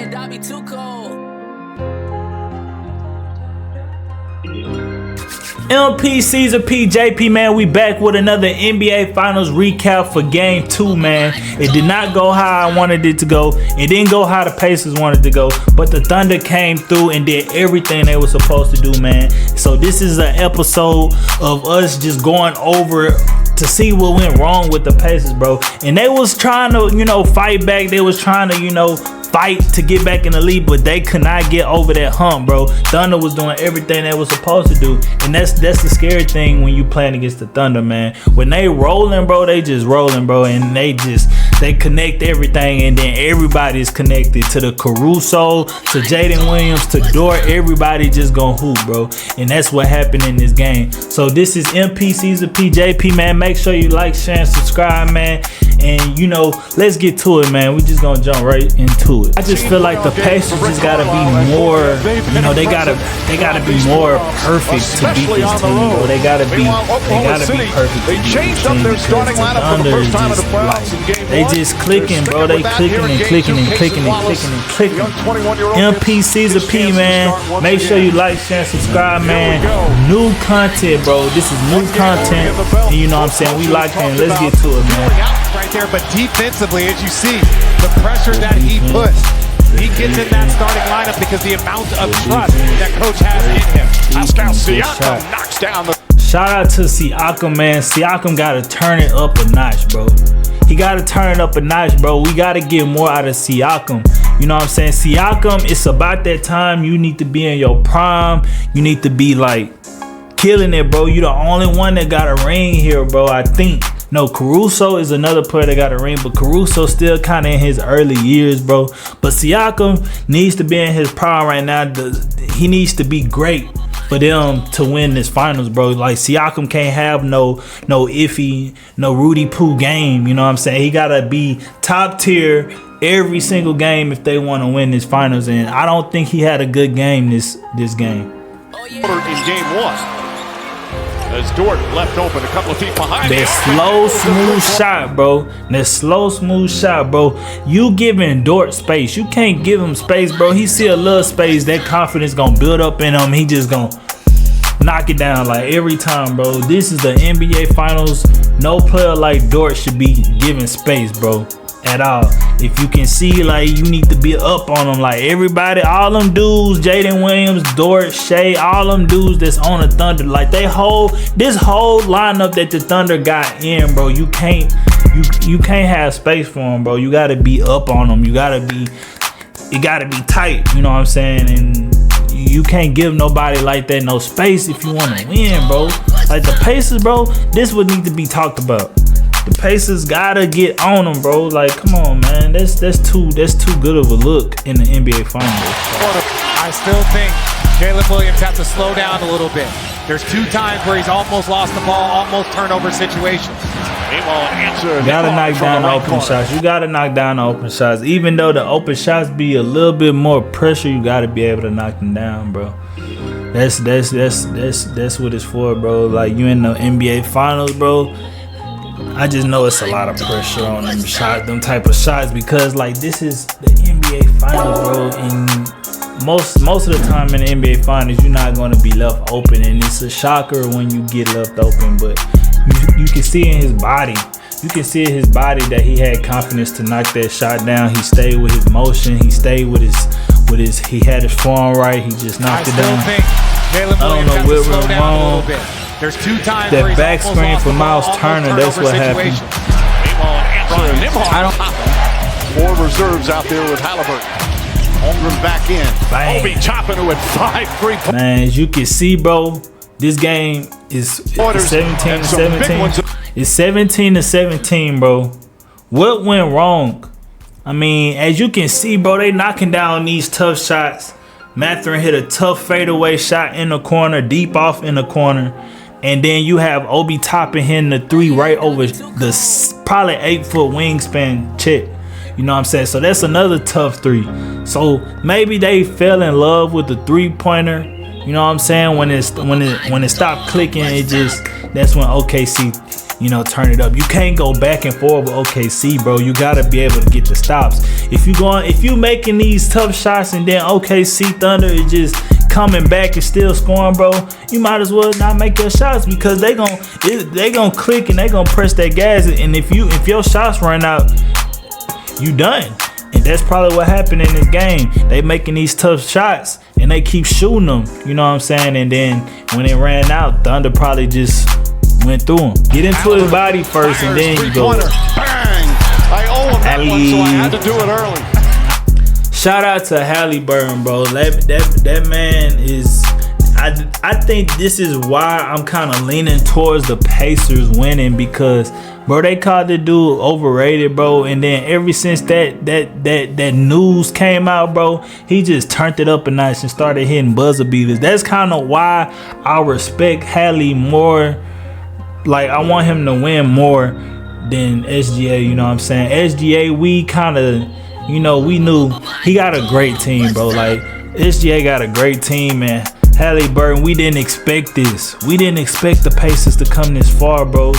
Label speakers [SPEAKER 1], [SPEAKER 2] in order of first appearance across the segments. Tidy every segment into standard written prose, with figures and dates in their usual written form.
[SPEAKER 1] that dog be too cold.
[SPEAKER 2] MP Caesar P JP, man, we back with another NBA Finals recap for Game 2, man. It did not go how I wanted it to go. It didn't go how the Pacers wanted to go, but the Thunder came through and did everything they were supposed to do, man. So this is an episode of us just going over to see what went wrong with the Pacers, bro. And they was trying to, fight back. They was trying to, fight to get back in the league, but they could not get over that hump, bro. Thunder was doing everything they was supposed to do, and that's the scary thing when you playing against the Thunder, man. When they rolling, bro, they just rolling, bro, and they connect everything, and then everybody's connected to the Caruso, to Jaden Williams, to Dort. Everybody just gonna hoop, bro, and that's what happened in this game. So this is MP Caesar P JP, man. Make sure you like, share, and subscribe, man. And let's get to it, man. We just gonna jump right into it. I just feel like the Pacers just gotta be more, they gotta be more perfect to beat this team, bro. They gotta be perfect.
[SPEAKER 3] They changed up their starting lineup for the first time in the playoffs in game 1.
[SPEAKER 2] They just clicking, bro. They clicking and clicking and clicking and clicking and clicking. MP Caesar P, man. Make sure you like, share, and subscribe, man. New content, bro. This is new content. And you know what I'm saying? We like it. Let's get to it, man.
[SPEAKER 3] Right there, but defensively, as you see, the pressure that he puts, he gets in that starting lineup because the amount of trust that coach has in him. Pascal Siakam knocks down the.
[SPEAKER 2] Shout out to Siakam, man. Siakam gotta turn it up a notch, bro. He gotta turn it up a notch, bro. We gotta get more out of Siakam. You know what I'm saying? Siakam, it's about that time you need to be in your prime. You need to be like killing it, bro. You the only one that got a ring here, bro, I think. No, Caruso is another player that got a ring, but Caruso still kind of in his early years, bro. But Siakam needs to be in his prime right now. He needs to be great for them to win this finals, bro. Like, Siakam can't have no iffy, no Rudy Poo game. You know what I'm saying? He gotta be top tier every single game if they want to win this finals. And I don't think he had a good game this game.
[SPEAKER 3] In game 1. As Dort left open a couple of feet behind.
[SPEAKER 2] That slow, smooth shot, bro. That slow, smooth shot, bro. You giving Dort space. You can't give him space, bro. He see a little space. That confidence gonna build up in him. He just gonna knock it down like every time, bro. This is the NBA Finals. No player like Dort should be giving space, bro, at all. If you can see, like, you need to be up on them. Like, everybody, all them dudes, Jaden Williams, Dort, Shea, all them dudes that's on the Thunder, like, this whole lineup that the Thunder got in, bro, you can't have space for them, bro. You gotta be up on them. It gotta be tight, you know what I'm saying? And you can't give nobody like that no space if you want to win, bro. Like, the Pacers, bro, this would need to be talked about. The Pacers gotta get on them, bro. Like, come on, man. That's too good of a look in the NBA Finals.
[SPEAKER 3] I still think Jalen Williams has to slow down a little bit. There's 2 times where he's almost lost the ball, almost turnover situations.
[SPEAKER 2] You gotta knock down the open shots. You gotta knock down the open shots. Even though the open shots be a little bit more pressure, you gotta be able to knock them down, bro. That's what it's for, bro. Like, you in the NBA Finals, bro. I just know it's a lot of pressure on them type of shots, because, like, this is the NBA Finals, bro, and most of the time in the NBA Finals, you're not going to be left open, and it's a shocker when you get left open. But you can see in his body, that he had confidence to knock that shot down. He stayed with his motion. He stayed with his. He had his form right. He just knocked it down. I don't know what went wrong.
[SPEAKER 3] There's 2 times
[SPEAKER 2] that back screen for Miles Turner. That's what happened.
[SPEAKER 3] Four reserves out there with Halliburton. Holmgren back in.
[SPEAKER 2] Bang.
[SPEAKER 3] Obi Toppin, who had 5 3-point.
[SPEAKER 2] Man, as you can see, bro, this game is 17 to 17. It's 17 to 17, bro. What went wrong? I mean, as you can see, bro, they knocking down these tough shots. Mathurin hit a tough fadeaway shot in the corner, deep off in the corner. And then you have Obi Toppin hitting the 3 right over the probably 8-foot wingspan Chet. You know what I'm saying? So that's another tough 3. So maybe they fell in love with the 3-pointer. You know what I'm saying? When it stopped clicking, that's when OKC you know, turn it up. You can't go back and forth with OKC, bro. You gotta be able to get the stops. If you making these tough shots and then OKC Thunder is just coming back and still scoring, bro, you might as well not make your shots, because they gonna click and they gonna press that gas. And if your shots run out, you done. And that's probably what happened in this game. They making these tough shots and they keep shooting them, you know what I'm saying? And then when it ran out, Thunder probably just went through him. Get into his body first and then you go.
[SPEAKER 3] Bang! I owe him that one, so I had to do it early.
[SPEAKER 2] Shout out to Halliburton, bro. That man is. I think this is why I'm kind of leaning towards the Pacers winning, because, bro, they called the dude overrated, bro. And then ever since that news came out, bro, he just turned it up a notch and started hitting buzzer beaters. That's kind of why I respect Hallie more. Like, I want him to win more than SGA, you know what I'm saying? SGA, we kind of, you know, we knew he got a great team, bro. Like, SGA got a great team, man. Halliburton, we didn't expect this. We didn't expect the Pacers to come this far, bro.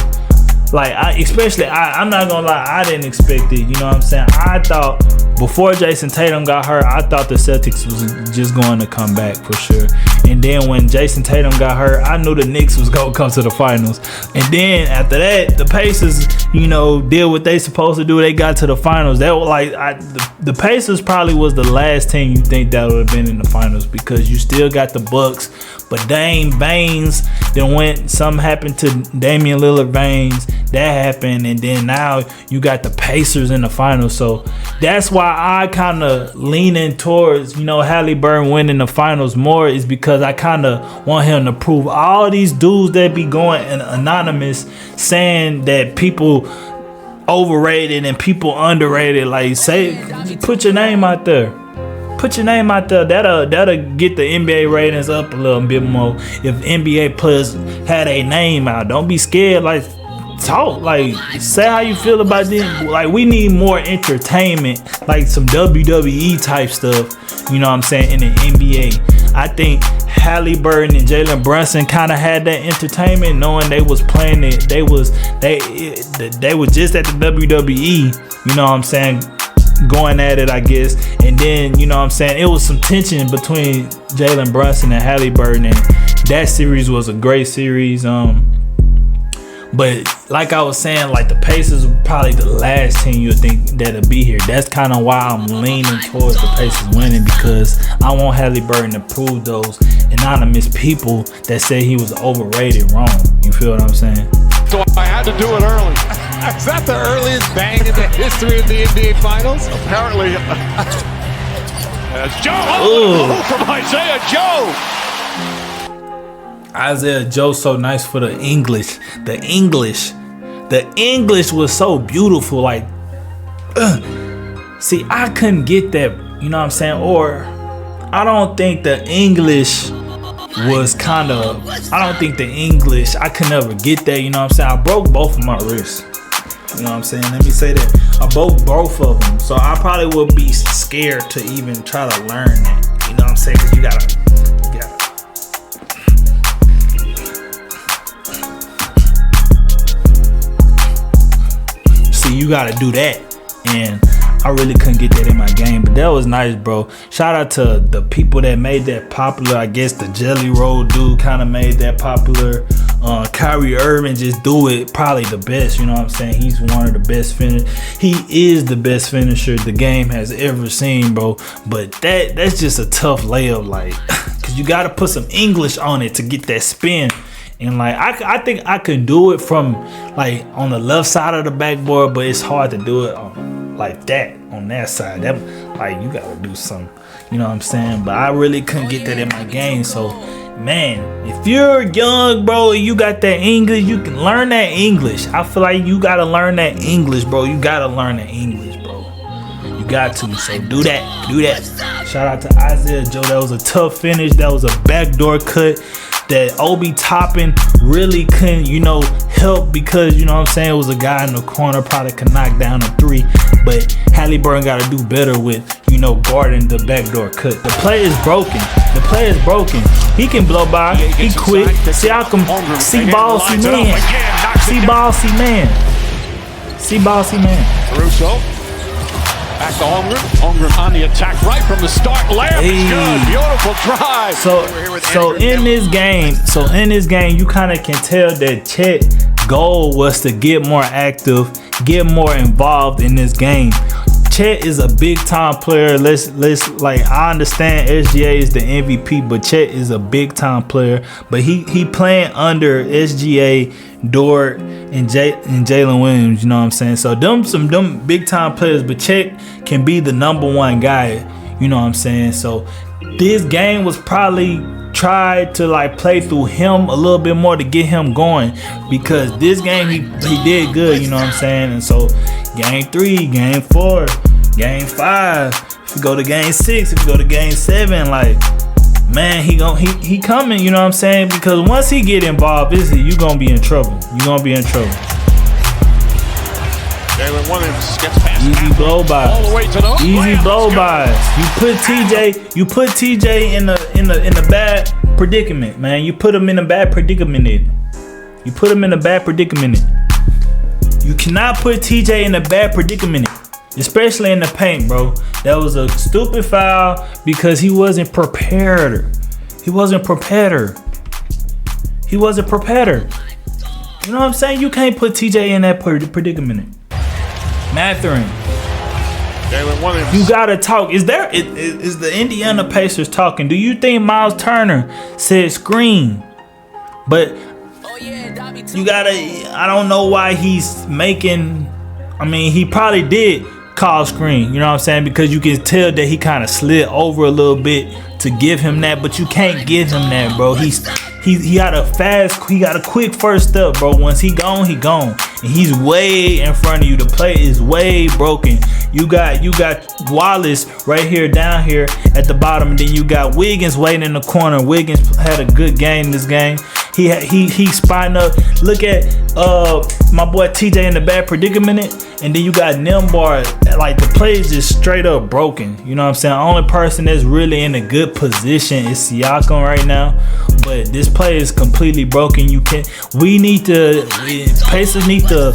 [SPEAKER 2] Like, I'm not gonna lie, I didn't expect it. You know what I'm saying? I thought before Jason Tatum got hurt, I thought the Celtics was just going to come back for sure. And then when Jason Tatum got hurt, I knew the Knicks was gonna come to the finals. And then after that, the Pacers, you know, did what they supposed to do. They got to the finals. That was like, the Pacers probably was the last team you think that would have been in the finals, because you still got the Bucks. But Dame Veins, then something happened to Damian Lillard Veins. That happened, and then now you got the Pacers in the finals. So that's why I kind of leaning towards, you know, Halliburton winning the finals more, is because I kind of want him to prove all these dudes that be going and anonymous saying that people overrated and people underrated. Like, put your name out there. Put your name out there. That'll get the NBA ratings up a little bit more. If NBA players had a name out, don't be scared. Like, talk. Like, say how you feel about this. Like, we need more entertainment, like some WWE type stuff. You know what I'm saying, in the NBA. I think Halliburton and Jalen Brunson kind of had that entertainment, knowing they was playing it. They were just at the WWE. You know what I'm saying? Going at it, I guess. And then, you know what I'm saying, it was some tension between Jalen Brunson and Halliburton, and that series was a great series. But like I was saying, like, the Pacers were probably the last team you would think that'll be here. That's kind of why I'm leaning towards the Pacers winning, because I want Halliburton to prove those anonymous people that say he was overrated wrong. You feel what I'm saying?
[SPEAKER 3] So I had to do it early. Is that the earliest bang in the history of the NBA Finals? Apparently. That's Joe. Oh, from Isaiah Joe.
[SPEAKER 2] Isaiah Joe, so nice for the English. The English was so beautiful. Like, see, I couldn't get that. You know what I'm saying? Or I don't think the English was kind of. I don't think the English. I could never get that. You know what I'm saying? I broke both of my wrists. You know what I'm saying? Let me say that. I broke both of them. So I probably would be scared to even try to learn that. You know what I'm saying? Because you gotta. See, you gotta do that. And I really couldn't get that in my game. But that was nice, bro. Shout out to the people that made that popular. I guess the Jelly Roll dude kind of made that popular. Kyrie Irving just do it probably the best, you know what I'm saying? He's one of the best finishers. He is the best finisher the game has ever seen, bro. But that's just a tough layup, like, because you got to put some English on it to get that spin. And like, I think I could do it from like on the left side of the backboard, but it's hard to do it on, like that on that side. That, like, you gotta do something, you know what I'm saying? But I really couldn't get that in my game. So man, if you're young, bro, and you got that English, you can learn that English. I feel like you gotta learn that English, bro. You gotta learn that English, bro. You got to. So do that. Shout out to Isaiah Joe. That was a tough finish. That was a backdoor cut that Obi Toppin really couldn't, you know, help, because, you know what I'm saying, it was a guy in the corner, probably could knock down a three. But Halliburton got to do better with, you know, guarding the backdoor cut. The play is broken. The play is broken. He can blow by. He quick. Siakam, see ballsy man. See ballsy man. See bossy man.
[SPEAKER 1] Caruso. Back to Holmgren. Holmgren on the attack right from the start. Layup is good. Beautiful drive.
[SPEAKER 2] So in this game, you kind of can tell that Chet's goal was to get more active, get more involved in this game. Chet is a big time player. Let's like, I understand SGA is the MVP, but Chet is a big time player. But he playing under SGA, Dort, and Jalen Williams. You know what I'm saying? So them big time players, but Chet can be the #1 guy. You know what I'm saying? So this game was probably tried to like play through him a little bit more to get him going, because this game he did good. You know what I'm saying? And so game 3, game 4, game 5, if you go to game 6, if you go to game 7, like, man, he coming, you know what I'm saying? Because once he get involved, you gonna be in trouble. You gonna be in trouble.
[SPEAKER 1] Jalen Williams gets past
[SPEAKER 2] easy blow by.
[SPEAKER 1] All the way to the
[SPEAKER 2] easy blow by. You put TJ in a bad predicament, man. You put him in a bad predicament. You put him in a bad predicament. You cannot put TJ in a bad predicament, especially in the paint, bro. That was a stupid foul because he wasn't prepared. He wasn't prepared. You know what I'm saying? You can't put TJ in that predicament. Mathurin,
[SPEAKER 1] Jalen Williams.
[SPEAKER 2] you gotta talk. Is the Indiana Pacers talking? Do you think Miles Turner said screen? But you gotta. I don't know why he's making. I mean, he probably did call screen. You know what I'm saying? Because you can tell that he kind of slid over a little bit to give him that, but you can't give him that, bro. He got a quick first step, bro. Once he gone, and he's way in front of you. The play is way broken. You got Wallace right here, down here at the bottom, and then you got Wiggins waiting in the corner. Wiggins had a good game this game. He spotting up. Look at my boy TJ in the bad predicament, and then you got Nimbar. Like, the play is just straight up broken. You know what I'm saying? The only person that's really in a good position is Siakam right now, but this play is completely broken. Pacers need to.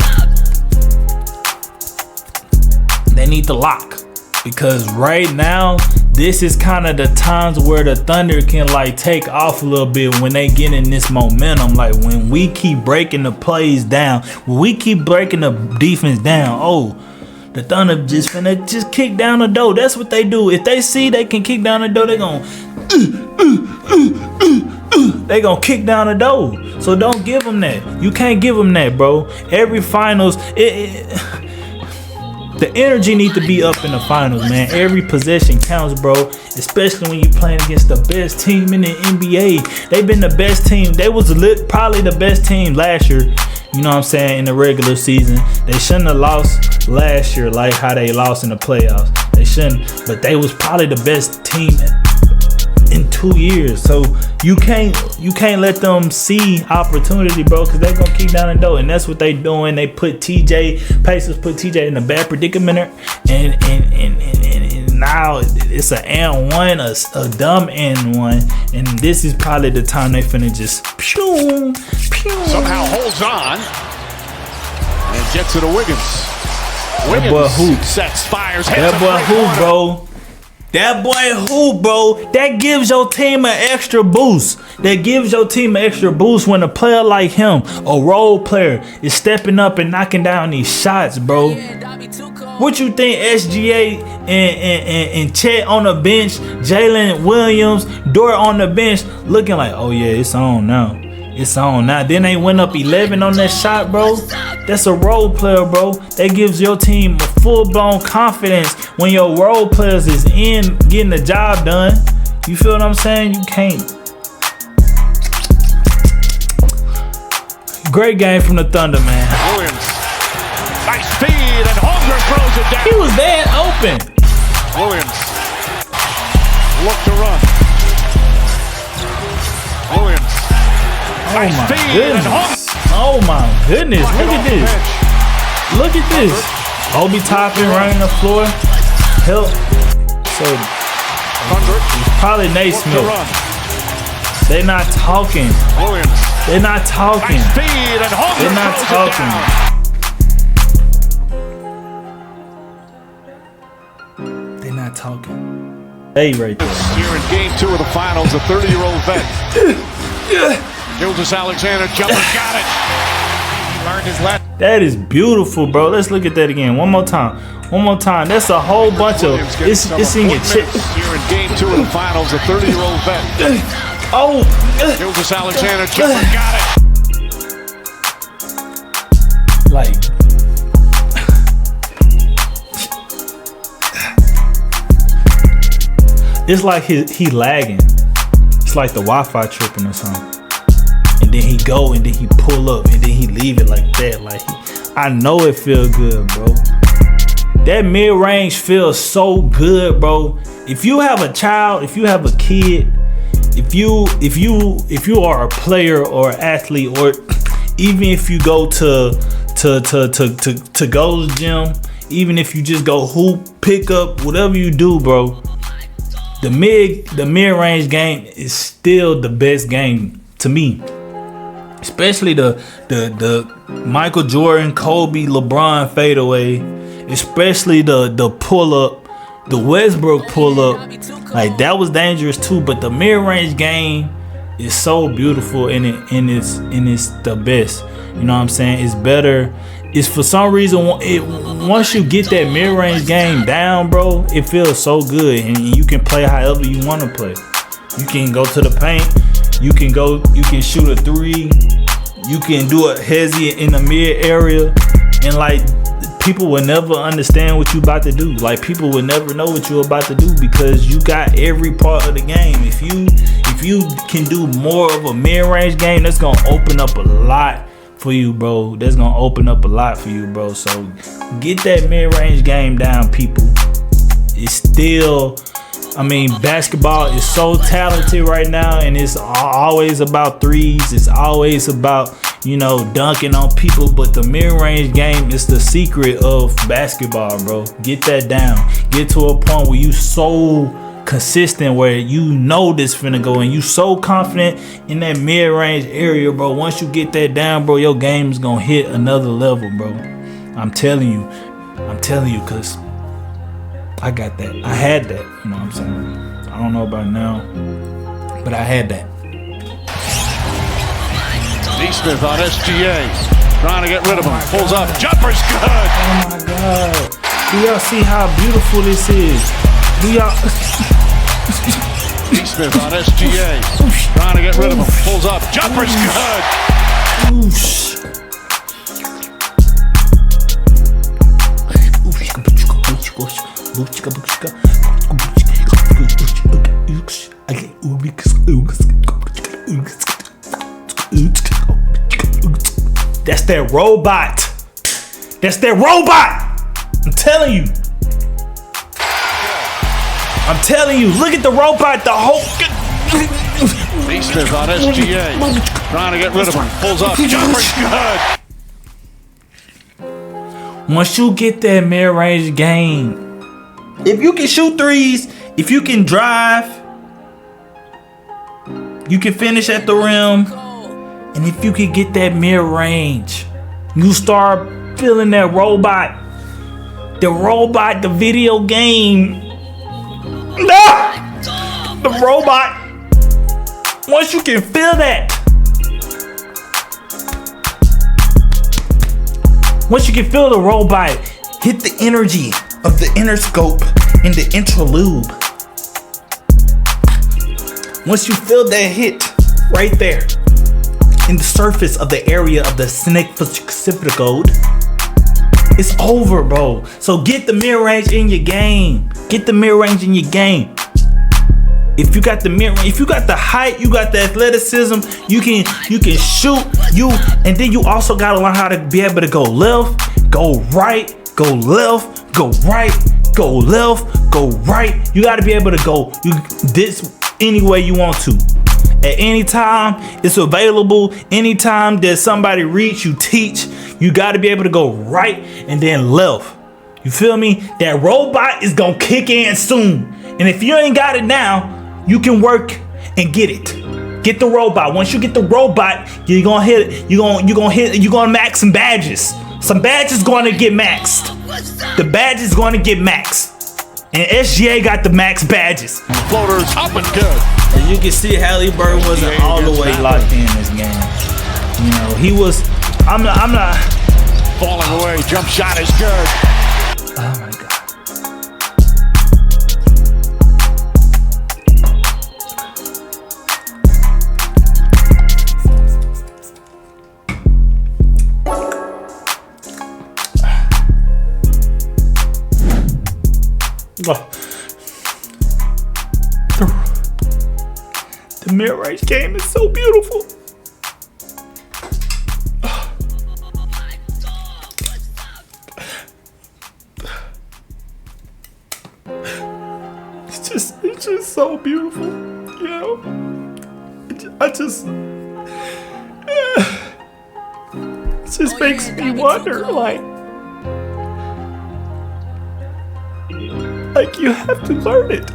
[SPEAKER 2] They need to lock, because right now this is kind of the times where the Thunder can like take off a little bit when they get in this momentum. Like, when we keep breaking the plays down, when we keep breaking the defense down, the Thunder just finna kick down the door. That's what they do. If they see they can kick down the door, they gonna kick down the door. So don't give them that. You can't give them that, bro. Every finals, the energy needs to be up in the finals, man. Every possession counts, bro. Especially when you're playing against the best team in the NBA. They've been the best team. They was probably the best team last year. You know what I'm saying? In the regular season, they shouldn't have lost last year like how they lost in the playoffs. They shouldn't, but they was probably the best team in 2 years. So you can't let them see opportunity, bro, because they gonna kick down the door, and that's what they doing. They put Pacers put TJ in a bad predicament, and now it's an and one, a dumb and one, and this is probably the time they finna just
[SPEAKER 1] somehow holds on and gets it to Wiggins.
[SPEAKER 2] That boy hoop.
[SPEAKER 1] Sets, fires,
[SPEAKER 2] that boy hoop, bro. That boy hoop, bro. That gives your team an extra boost. When a player like him, a role player, is stepping up and knocking down these shots, bro. What you think SGA and Chet on the bench, Jalen Williams, Dort on the bench, looking like, oh yeah, it's on now. Then they went up 11 on that shot, bro. That's a role player, bro. That gives your team a full-blown confidence when your role players is in getting the job done. You feel what I'm saying? You can't. Great game from the Thunder, man.
[SPEAKER 1] Williams. Nice speed, and Holmgren throws it down.
[SPEAKER 2] He was dead open.
[SPEAKER 1] Williams. Look to run. Williams.
[SPEAKER 2] Oh my goodness. Look at this. Obi Toppin running the floor. Help. So
[SPEAKER 1] Hundred.
[SPEAKER 2] probably Naismith. They're not talking.
[SPEAKER 1] Williams.
[SPEAKER 2] They're not talking.
[SPEAKER 1] Nice speed and Holmgren
[SPEAKER 2] They're not
[SPEAKER 1] throws it
[SPEAKER 2] talking. They're not talking. Hey, right there.
[SPEAKER 1] Here in game 2 of the finals, a 30-year-old vet. Gildas Alexander jumper got it. He learned his lesson.
[SPEAKER 2] That is beautiful, bro. Let's look at that again. One more time. One more time. That's a whole bunch of. It's in your chest.
[SPEAKER 1] Here in game 2 of the finals, a 30-year-old vet.
[SPEAKER 2] Oh.
[SPEAKER 1] Gildas Alexander jumper got it.
[SPEAKER 2] Like. It's like he lagging. It's like the Wi-Fi tripping or something. And then he go and then he pull up and then he leave it like that. Like I know it feel good, bro. That mid-range feels so good, bro. If you have a child, if you have a kid, if you are a player or an athlete, or even if you go to go's gym, even if you just go hoop, pick up, whatever you do, bro. The mid-range game is still the best game to me. Especially the Michael Jordan, Kobe, LeBron fadeaway. Especially the pull-up, the Westbrook pull-up. Like that was dangerous too. But the mid-range game is so beautiful and it's the best. You know what I'm saying? It's better. It's for some reason once you get that mid-range game down, bro, it feels so good, and you can play however you want to play. You can go to the paint, you can shoot a 3, you can do a hezzy in the mid area, and like people will never understand what you about to do. Like people will never know what you're about to do because you got every part of the game. If you can do more of a mid-range game, that's gonna open up a lot for you, bro. That's gonna open up a lot for you, bro. So get that mid-range game down, people. It's still, I mean, basketball is so talented right now, and it's always about threes. It's always about, you know, dunking on people, but the mid-range game is the secret of basketball, bro. Get that down. Get to a point where you so consistent, where you know this finna go, and you so confident in that mid-range area, bro. Once you get that down, bro, your game is gonna hit another level, bro. I'm telling you, cause I got that. I had that, you know what I'm saying? I don't know about now, but I had that.
[SPEAKER 1] Neesmith on SGA, trying to get rid of him, pulls up, jumper's good.
[SPEAKER 2] Oh my God, do y'all see how beautiful this is? Do y'all?
[SPEAKER 1] Neesmith on SGA, trying to get rid of him, pulls up, jumper's good.
[SPEAKER 2] Oosh. That's that robot. That's that robot. I'm telling you. I'm telling you. Look at the robot. The whole.
[SPEAKER 1] Neesmith on SGA, trying to get rid of him, pulls up, jumper's good.
[SPEAKER 2] Once you get that mid-range game, if you can shoot threes, if you can drive, you can finish at the rim, and if you can get that mid-range, you start feeling that robot. The robot, the video game. The robot. Once you can feel that. Once you can feel the robot hit the energy of the inner scope in the interlude. Once you feel that hit right there in the surface of the area of the code, it's over, bro. So get the mid-range in your game. Get the mid-range in your game. If you got the mid-range, if you got the height, you got the athleticism, you can shoot, and then you also gotta learn how to be able to go left, go right, go left, go right, go left, go right. You gotta be able to go this any way you want to. At any time, it's available. Anytime that somebody reach, you teach. You gotta be able to go right and then left. You feel me? That robot is gonna kick in soon. And if you ain't got it now, you can work and get it. Get the robot. Once you get the robot, you're gonna hit it. You're gonna max some badges. Some badges gonna get maxed. The badges gonna get maxed. And SGA got the max badges.
[SPEAKER 1] Floaters up and good.
[SPEAKER 2] As you can see, Halliburton wasn't all the way locked in this game. You know, he was. I'm not.
[SPEAKER 1] Falling away. Jump shot is good.
[SPEAKER 2] Oh my God. Oh. The mid-range game is so beautiful. It's just so beautiful, you know. It just makes me wonder, like you have to learn it.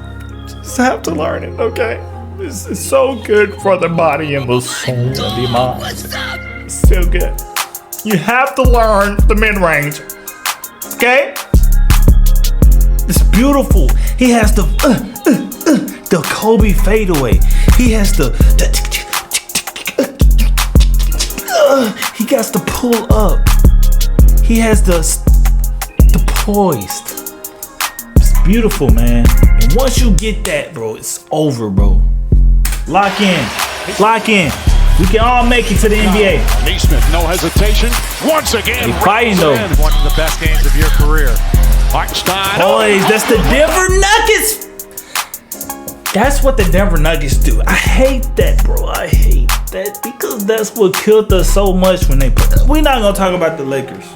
[SPEAKER 2] Just have to learn it, okay? This is so good for the body and the soul and the mind. It's so good. You have to learn the mid-range, okay? It's beautiful. He has the Kobe fadeaway. He has he got to pull up. He has the poised. Beautiful, man. And once you get that, bro, it's over, bro. Lock in. Lock in. We can all make it to the NBA.
[SPEAKER 1] Neesmith, no hesitation. Once again,
[SPEAKER 2] they fighting though.
[SPEAKER 3] One of the best games of your career.
[SPEAKER 1] Hartenstein.
[SPEAKER 2] Boys, that's the Denver Nuggets. That's what the Denver Nuggets do. I hate that, bro. I hate that because that's what killed us so much when they put. We're not gonna talk about the Lakers.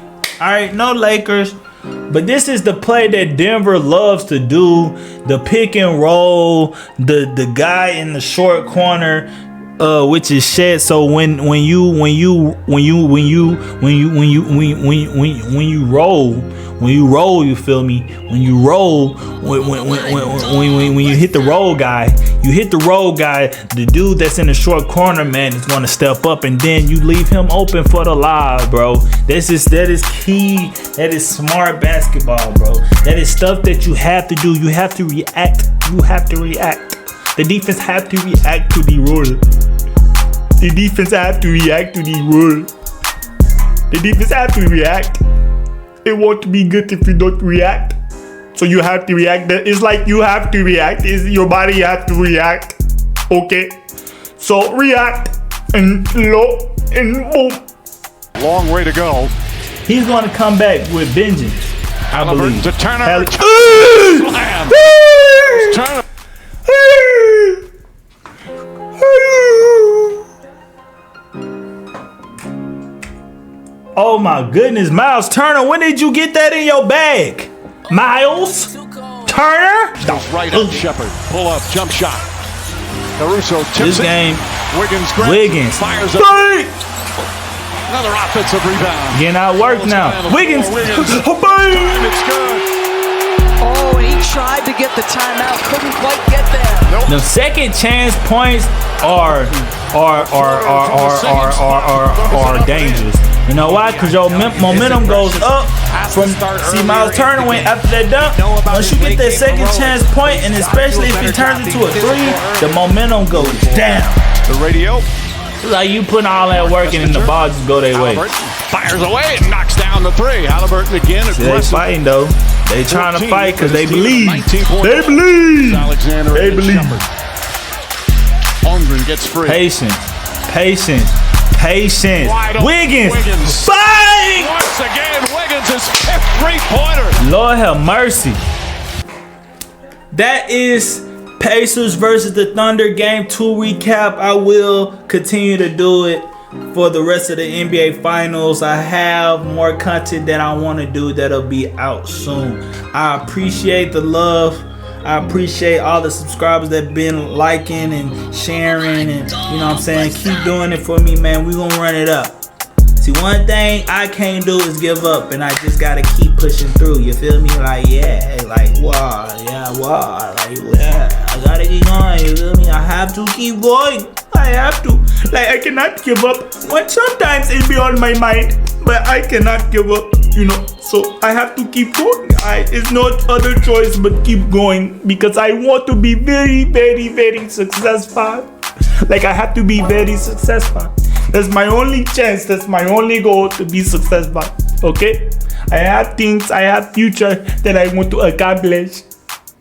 [SPEAKER 2] All right, no Lakers. But this is the play that Denver loves to do: the pick and roll, the guy in the short corner, which is Shed. So when you roll, you feel me? When you roll, when you hit the roll guy, the dude that's in the short corner, man, is gonna step up, and then you leave him open for the lob, bro. That is key. That is smart basketball, bro. That is stuff that you have to do. You have to react. The defense have to react to the rule. The defense have to react to the rule. The defense have to react. It won't be good if you don't react. So you have to react. It's like you have to react. Your body have to react. Okay? So react and low and boom.
[SPEAKER 1] Long way to go.
[SPEAKER 2] He's going to come back with vengeance, I believe.
[SPEAKER 1] To Turner. Slam. Turner.
[SPEAKER 2] Oh my goodness, Miles Turner, when did you get that in your bag? Miles Turner?
[SPEAKER 1] Right up Shepard. Pull up, jump shot. Caruso tips
[SPEAKER 2] this game,
[SPEAKER 1] Wiggins fires up. Another offensive rebound.
[SPEAKER 2] Getting out work now. Wiggins.
[SPEAKER 1] It's good.
[SPEAKER 4] Oh, and he tried to get the timeout, couldn't quite get there.
[SPEAKER 1] Nope.
[SPEAKER 2] The second chance points are dangerous. You know why? Because your momentum goes up from. See, Miles Turner went after that dunk. Once you get that second chance point, and especially if he turns into a three, the momentum goes down.
[SPEAKER 1] The radio.
[SPEAKER 2] It's like you putting all that work in, and the ball just go their way.
[SPEAKER 1] Fires away and knocks down the three. Halliburton again.
[SPEAKER 2] They fighting though. They trying to fight because they believe. They believe. They believe.
[SPEAKER 1] Holmgren gets free.
[SPEAKER 2] Patience. Wiggins. Bang!
[SPEAKER 1] Once again, Wiggins' fifth three-pointer.
[SPEAKER 2] Lord have mercy. That is Pacers versus the Thunder Game 2 recap. I will continue to do it for the rest of the NBA Finals. I have more content that I want to do that'll be out soon. I appreciate the love. I appreciate all the subscribers that have been liking and sharing, and you know what I'm saying, keep doing it for me, man. We gonna run it up. See, one thing I can't do is give up, and I just gotta keep pushing through. You feel me? Like, yeah, like, wow, yeah, wow, like, yeah, I gotta keep going. You feel me? I have to keep going. I have to. Like, I cannot give up. But sometimes it be on my mind, but I cannot give up. You know, so I have to keep going. It's not other choice but keep going because I want to be very, very, very successful. Like, I have to be very successful. That's my only chance. That's my only goal, to be successful. Okay? I have things, I have future that I want to accomplish.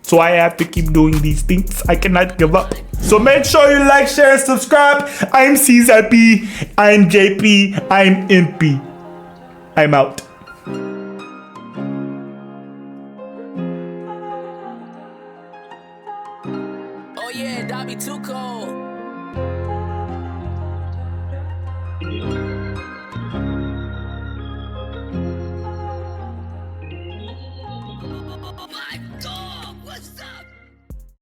[SPEAKER 2] So I have to keep doing these things. I cannot give up. So make sure you like, share, and subscribe. I'm Caesar P. I'm JP. I'm MP. I'm out.
[SPEAKER 5] Oh yeah, Dobby too cold.